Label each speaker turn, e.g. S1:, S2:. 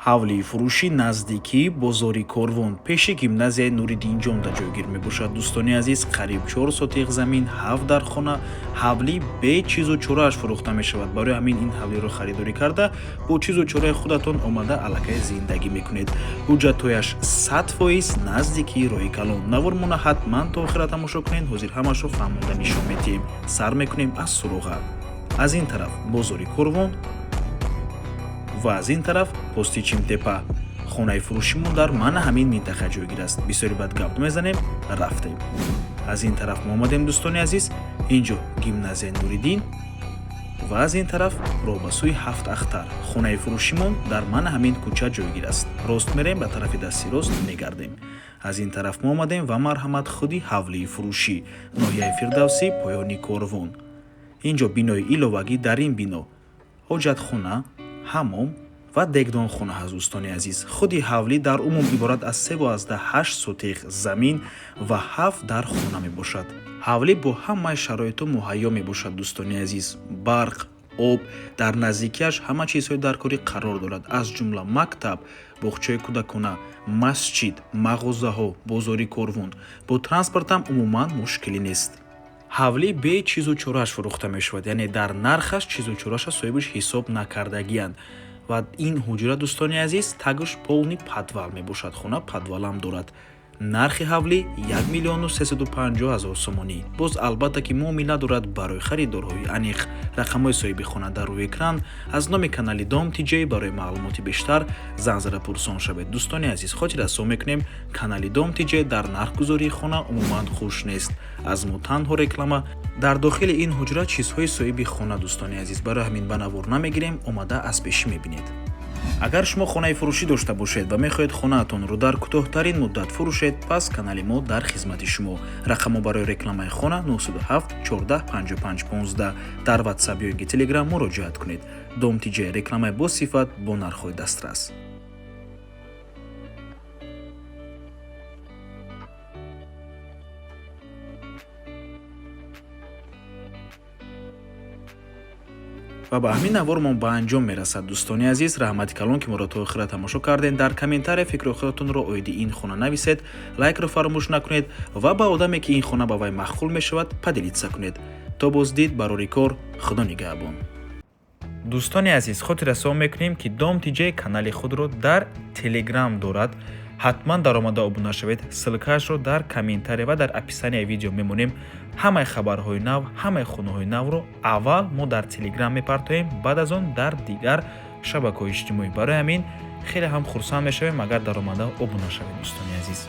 S1: ҳавлии фурӯшӣ наздикии бозори Корвон пеши гимназияи Нуриддинҷонда ҷойгир мебошад. Дӯстони азиз, қариб 4 сотиқ замин, 7 дар хона, ҳавлӣ бе чизу чорааш фурӯхта мешавад. Барои ҳамин ин ҳавлиро харидорӣ карда, бо чизу чораи худатон омада аллакай зиндагӣ мекунед. ҳуҷҷатҳояш 100% наздикии роҳи калон. навормона ҳатман то охира тамошо кунед. ҳозир ҳамашро фаҳмонда нишон медиҳем. сар мекунем аз суруға. аз ин тараф бозори Корвон ва аз ин тараф пости Чимтепа. хонаи фурӯшимон дар мана ҳамин минтақа ҷойгир аст. бисёри бад гап мезанем, рафтем. аз ин тараф мо омадем дӯстони азиз, инҷо гимназияи Нуриддин ва аз ин тараф роҳ ба сӯи 7 ахтар. хонаи фурӯшимон дар мана ҳамин кӯча ҷойгир аст. рост мерем, ба тарафи дасти рост мегардем. аз ин тараф мо омадем ва марҳамат худи ҳавлии фурӯшӣ, ноҳияи Фирдавсӣ, поёни Корвон. инҷо бинои иловагӣ. дар ин бино ҳоҷатхона, ҳаммом ва дегдонхона ҳаст. дӯстони азиз, худи ҳавлӣ дар умум иборат аз 3,8 сотиқ замин ва 7 дар хона мебошад. ҳавлӣ бо ҳамаи шароиту муҳайё мебошад. дӯстони азиз, барқ, об, дар наздикиаш ҳама чизҳои даркорӣ қарор дорад, аз ҷумла мактаб, боғчаи кӯдакона, масҷид, мағозаҳо, бозори Корвон. бо транспортам умуман мушкилӣ нест. ҳавлӣ бе чизу чорааш фурӯхта мешавад, яъне дар нархаш чизу чораша соҳибаш ҳисоб накардагиянд. ва ин ҳуҷра, дӯстони азиз, тагаш полни падвал мебошад. хона падвалам дорад. нархи ҳавлӣ 1,350,000 сомонӣ. боз албатта ки муомила дорад барои харидорҳои аниқ. рақамҳои соҳиби хона дар рӯи экран. аз номи канали Dom TJ барои маълумоти бештар занг зада пурсон шавед. дӯстони азиз, хотир расо мекунем, канали Dom TJ дар нархгузории хона умуман хуш нест. аз мо танҳо реклама. дар дохили ин ҳуҷра чизҳои соҳиби хона, дӯстони азиз, барои ҳамин ба навор намегирем, омада аз пешӣ мебинед. агар шумо хонаи фурӯшӣ дошта бошед ва мехоҳед хонаатонро дар кӯтоҳтарин муддат фурӯшед, пас канали мо дар хизмати шумо. рақамҳо барои рекламаи хона 97 14 55 15. дар ватсап ё инки телеграм муроҷиат кунед. Dom TJ, рекламаи босифат бо нархҳои дастрас. ва ба ҳамин навормон ба анҷом мерасад. дӯстони азиз, раҳмати калон ки моро то охира тамошо кардем. дар комментария фикру худатонро оиди ин хона нависед, лайкро фаромӯш накунед ва ба одаме ки ин хона ба вай махкул мешавад падилитса кунед. то боздид, барори кор, худо нигаҳбон. дӯстони азиз, хотир расо мекунем ки Dom TJ канали худро дар телеграм дорад. ҳатман даромада обуна шавед. ссилкаашро дар комментария ва дар описанияи видео мемонем. ҳамаи хабарҳои нав, ҳамаи хонаҳои навро аввал мо дар телеграм мепартоем, баъд аз он дар дигар шабакаҳои иҷтимоӣ. барои ҳамин хеле ҳам хурсанд мешавем агар даромада обуна шавед. дӯстони азиз.